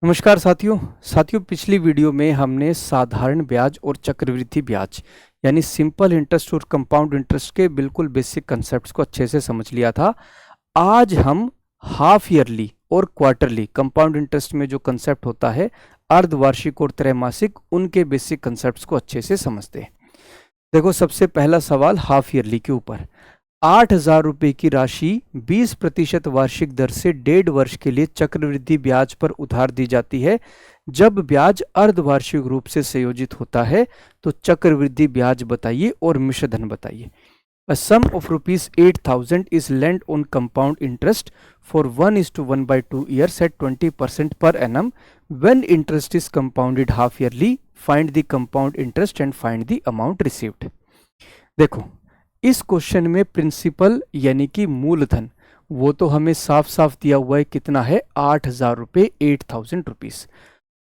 नमस्कार साथियों पिछली वीडियो में हमने साधारण ब्याज और चक्रवृद्धि ब्याज यानी सिंपल इंटरेस्ट और कंपाउंड इंटरेस्ट के बिल्कुल बेसिक कंसेप्ट्स को अच्छे से समझ लिया था। आज हम हाफ ईयरली और क्वार्टरली कंपाउंड इंटरेस्ट में जो कंसेप्ट होता है अर्धवार्षिक और त्रैमासिक, उनके बेसिक कंसेप्ट्स को अच्छे से समझते हैं। देखो, सबसे पहला सवाल हाफ ईयरली के ऊपर। 8,000 रुपये की राशि 20% वार्षिक दर से 1.5 वर्ष के लिए चक्रवृद्धि ब्याज पर उधार दी जाती है। जब ब्याज अर्धवार्षिक रूप से संयोजित होता है तो चक्रवृद्धि ब्याज बताइए और मिश्र धन बताइए। A sum of rupees 8,000 is lent on compound interest for 1:1/2 years at 20% per annum. When interest is compounded half yearly, find the compound interest and find the amount received. देखो, इस क्वेश्चन में प्रिंसिपल यानी कि मूलधन वो तो हमें साफ साफ दिया हुआ है, कितना है 8,000 रुपये, 8,000 रुपीज।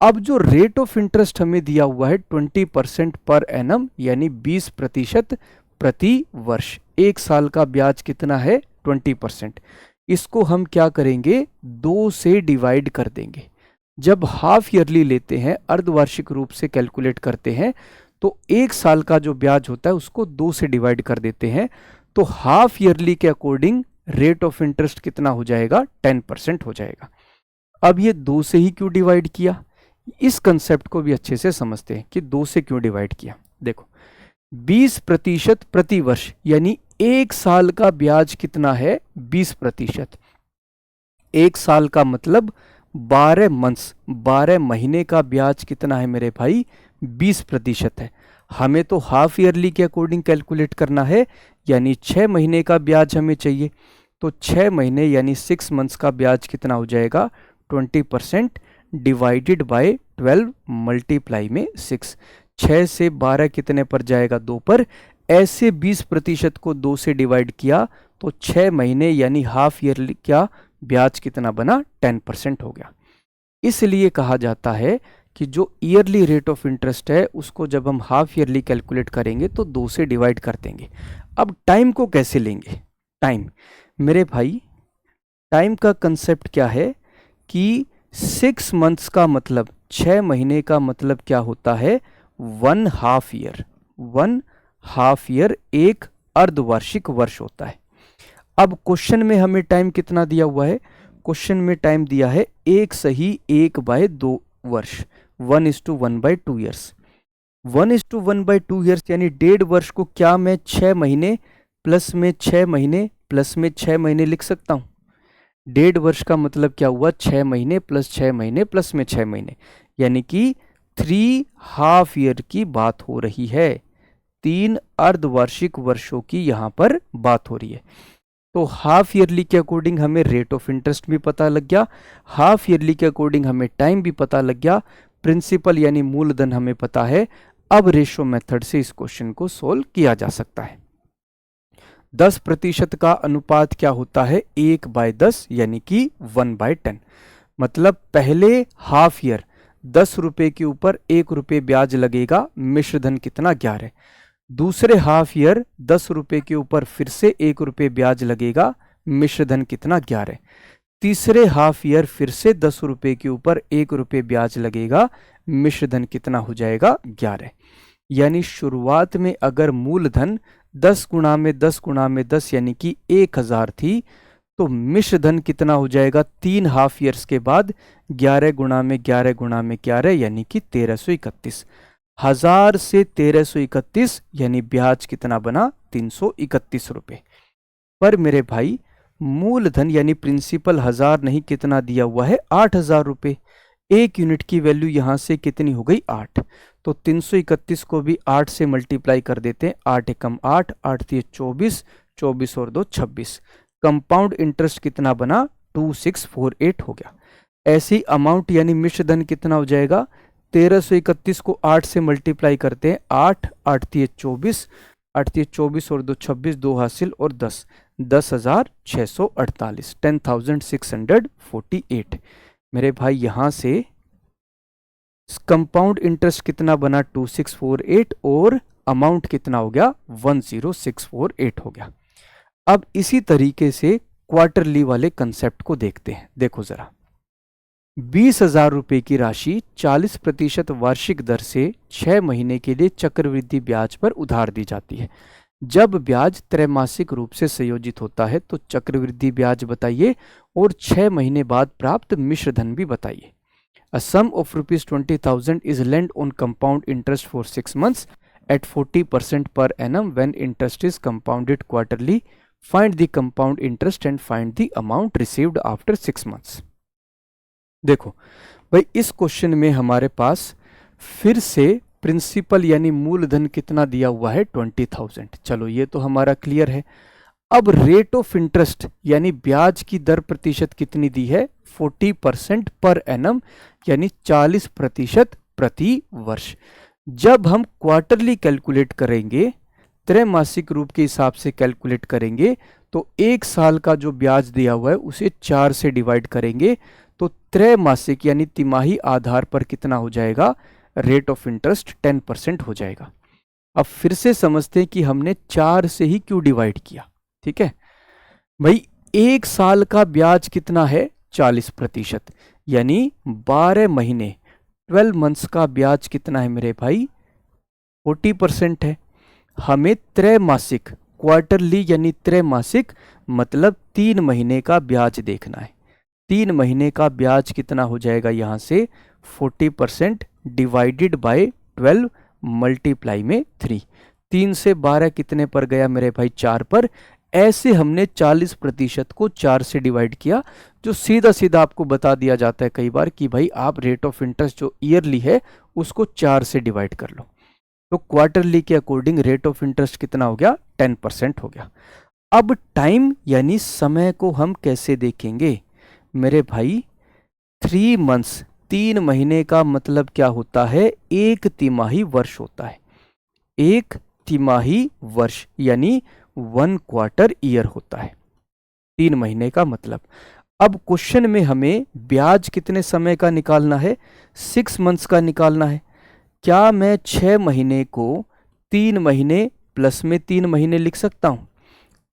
अब जो रेट ऑफ इंटरेस्ट हमें दिया हुआ है 20% पर एनम यानी 20% प्रति वर्ष। एक साल का ब्याज कितना है 20%। इसको हम क्या करेंगे 2 से डिवाइड कर देंगे। जब हाफ ईयरली लेते हैं, अर्धवार्षिक रूप से कैलकुलेट करते हैं, तो एक साल का जो ब्याज होता है उसको 2 से डिवाइड कर देते हैं। तो हाफ ईयरली के अकॉर्डिंग रेट ऑफ इंटरेस्ट कितना हो जाएगा 10% हो जाएगा। अब ये 2 से ही क्यों डिवाइड किया, इस कंसेप्ट को भी अच्छे से समझते हैं कि 2 से क्यों डिवाइड किया। देखो, 20% प्रति वर्ष यानी एक साल का ब्याज कितना है 20%। एक साल का मतलब 12 मंथ्स, 12 महीने का ब्याज कितना है मेरे भाई 20% है। हमें तो हाफ ईयरली के अकॉर्डिंग कैलकुलेट करना है, यानी 6 महीने का ब्याज हमें चाहिए। तो 6 महीने यानी 6 मंथ्स का ब्याज कितना हो जाएगा 20% डिवाइडेड बाय 12 मल्टीप्लाई में 6। 6 से 12 कितने पर जाएगा 2 पर। ऐसे 20% को 2 से डिवाइड किया तो 6 महीने यानी हाफ ईयरली का ब्याज कितना बना 10% हो गया। इसलिए कहा जाता है कि जो ईयरली रेट ऑफ इंटरेस्ट है उसको जब हम हाफ ईयरली कैलकुलेट करेंगे तो 2 से डिवाइड कर देंगे। अब टाइम को कैसे लेंगे। टाइम मेरे भाई, टाइम का कंसेप्ट क्या है कि 6 मंथ्स का मतलब 6 महीने का मतलब क्या होता है 1 हाफ ईयर। 1 हाफ ईयर एक अर्धवार्षिक वर्ष होता है। अब क्वेश्चन में हमें टाइम कितना दिया हुआ है, क्वेश्चन में टाइम दिया है 1/2 वर्ष, 1:1/2 ईयर्स। 1:1/2 ईयर्स यानी 1.5 वर्ष को क्या मैं 6 महीने प्लस में 6 महीने प्लस में 6 महीने लिख सकता हूँ। 1.5 वर्ष का मतलब क्या हुआ 6 महीने प्लस 6 महीने प्लस में 6 महीने, यानी कि 3 हाफ ईयर की बात हो रही है। 3 अर्धवार्षिक वर्षों की यहाँ पर बात हो रही है। तो हाफ ईयरली के अकॉर्डिंग हमें रेट ऑफ इंटरेस्ट भी पता लग गया, हाफ ईयरली के अकॉर्डिंग हमें टाइम भी पता लग गया, प्रिंसिपल यानी मूलधन हमें पता है। अब रेशो मेथड से इस क्वेश्चन को सोल्व किया जा सकता है। 10% का अनुपात क्या होता है 1/10 यानी कि 1/10। मतलब पहले हाफ ईयर 10 रुपए के ऊपर 1 रुपये ब्याज लगेगा, मिश्र धन कितना 11। दूसरे हाफ ईयर 10 रुपए के ऊपर फिर से 1 रुपये ब्याज लगेगा, मिश्र धन कितना 11। तीसरे हाफ ईयर फिर से 10 रुपए के ऊपर 1 रुपये ब्याज लगेगा, मिश्र धन कितना हो जाएगा 11। यानी शुरुआत में अगर मूलधन 10 गुणा में 10 गुणा में 10 यानी कि 1,000 थी, तो मिश्र धन कितना हो जाएगा 3 हाफ ईयर्स के बाद 11 गुणा में 11 गुणा में 11 यानी कि 1331। 1000 से 1331 यानी ब्याज कितना बना 331 रुपये। पर मेरे भाई मूलधन यानी प्रिंसिपल 1000 नहीं, कितना दिया हुआ है 8,000 रुपये। 1 यूनिट की वैल्यू यहां से कितनी हो गई 8। तो 331 को भी 8 से मल्टीप्लाई कर देते हैं। 8 एकम 8, 8 3 24, 24 और 2 26। कंपाउंड इंटरेस्ट कितना बना 2648 हो गया। ऐसी अमाउंट यानी मिश्र धन कितना हो जाएगा 1331 को 8 से मल्टीप्लाई करते हैं। 8 8 3 24, 8 3 24 और 2 26, 2 हासिल और 10, 10,648, 10,648। मेरे भाई यहां से कंपाउंड इंटरेस्ट कितना बना 2648 और अमाउंट कितना हो गया 10648 हो गया। अब इसी तरीके से क्वार्टरली वाले कंसेप्ट को देखते हैं। देखो जरा, 20,000 रुपए की राशि 40% वार्षिक दर से 6 महीने के लिए चक्रवृद्धि ब्याज पर उधार दी जाती है। जब ब्याज त्रैमासिक रूप से संयोजित होता है तो चक्रवृद्धि ब्याज बताइए और 6 महीने बाद प्राप्त मिश्र धन भी बताइए। A sum of ₹20,000 is lent on compound interest for 6 months at 40% per annum when interest is compounded quarterly. Find the compound interest and find the amount received after 6 months. देखो भाई, इस क्वेश्चन में हमारे पास फिर से प्रिंसिपल यानी मूलधन कितना दिया हुआ है, 20,000। चलो ये तो हमारा क्लियर है। अब रेट ऑफ इंटरेस्ट यानी ब्याज की दर प्रतिशत कितनी दी है, 40% पर एनम यानी 40% प्रति वर्ष। जब हम क्वार्टरली कैलकुलेट करेंगे, त्रैमासिक रूप के हिसाब से कैलकुलेट करेंगे, तो एक साल का जो ब्याज दिया हुआ है उसे 4 से डिवाइड करेंगे तो त्रैमासिक यानी तिमाही आधार पर कितना हो जाएगा, रेट ऑफ इंटरेस्ट 10% हो जाएगा। अब फिर से समझते हैं कि हमने 4 से ही क्यों डिवाइड किया। ठीक है भाई, एक साल का ब्याज कितना है, 40%, यानी 12 महीने 12 मंथ्स का ब्याज कितना है मेरे भाई, 40% है। हमें त्रैमासिक, क्वार्टरली यानी त्रैमासिक मतलब 3 महीने का ब्याज देखना है। 3 महीने का ब्याज कितना हो जाएगा, यहां से 40% डिवाइडेड बाय 12 मल्टीप्लाई में 3। 3 से 12 कितने पर गया मेरे भाई, 4 पर। ऐसे हमने 40% को 4 से डिवाइड किया, जो सीधा सीधा आपको बता दिया जाता है कई बार कि भाई आप रेट ऑफ इंटरेस्ट जो ईयरली है उसको 4 से डिवाइड कर लो। तो क्वार्टरली के अकॉर्डिंग रेट ऑफ इंटरेस्ट कितना हो गया, 10% हो गया। अब टाइम यानी समय को हम कैसे देखेंगे मेरे भाई, 3 मंथ्स 3 महीने का मतलब क्या होता है, 1 तिमाही वर्ष होता है। 1 तिमाही वर्ष यानी 1 क्वार्टर ईयर होता है 3 महीने का मतलब। अब क्वेश्चन में हमें ब्याज कितने समय का निकालना है, 6 मंथ्स का निकालना है। क्या मैं 6 महीने को 3 महीने प्लस में 3 महीने लिख सकता हूं?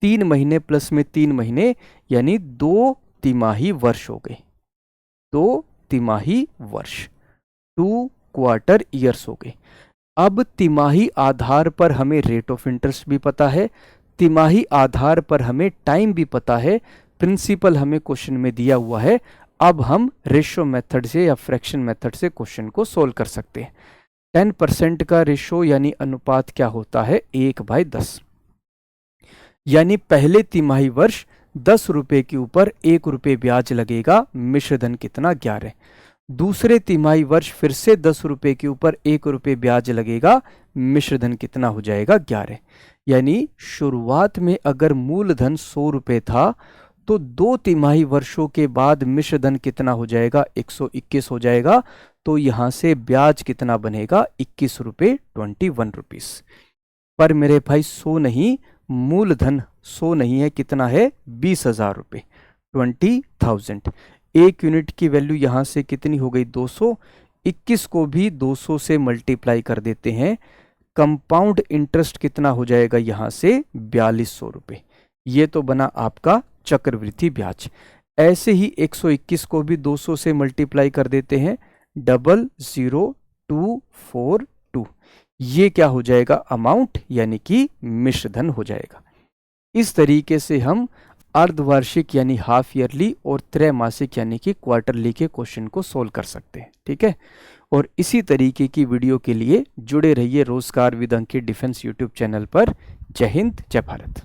3 महीने प्लस में 3 महीने यानी 2 तिमाही वर्ष हो गए, 2 तिमाही वर्ष, 2 क्वार्टर ईयर्स हो गए। अब तिमाही आधार पर हमें रेट ऑफ इंटरेस्ट भी पता है, तिमाही आधार पर हमें टाइम भी पता है, प्रिंसिपल हमें क्वेश्चन में दिया हुआ है। अब हम रेशो मेथड से या फ्रैक्शन मेथड से क्वेश्चन को सोल्व कर सकते हैं। 10% का रेशो यानी अनुपात क्या होता है, 1/10, यानी पहले तिमाही वर्ष 10 रुपए के ऊपर 1 रुपए ब्याज लगेगा, मिश्रधन कितना, 11। दूसरे तिमाही वर्ष फिर से 10 रुपए के ऊपर 1 रुपए ब्याज लगेगा, मिश्रधन कितना हो जाएगा, 11। यानी शुरुआत में अगर मूलधन 100 रुपए था तो 2 तिमाही वर्षों के बाद मिश्रधन कितना हो जाएगा, 121 हो जाएगा। तो यहां से ब्याज कितना बनेगा, 21 रुपए, 21 रुपीस। पर मेरे भाई 100 नहीं, मूलधन 100 नहीं है, कितना है, 20,000 रुपए, 20,000। 1 यूनिट की वैल्यू यहां से कितनी हो गई, 200। 21 को भी 200 से मल्टीप्लाई कर देते हैं, कंपाउंड इंटरेस्ट कितना हो जाएगा यहां से, 4200 रुपए। ये तो बना आपका चक्रवृद्धि ब्याज। ऐसे ही 121 को भी 200 से मल्टीप्लाई कर देते हैं, 00242। ये क्या हो जाएगा, अमाउंट यानी कि मिश्रधन हो जाएगा। इस तरीके से हम अर्धवार्षिक यानी हाफ ईयरली और त्रैमासिक यानी कि क्वार्टरली के क्वेश्चन को सोल्व कर सकते हैं। ठीक है, और इसी तरीके की वीडियो के लिए जुड़े रहिए रोजगार with Ankit defence YouTube channel पर। जय हिंद, जय भारत।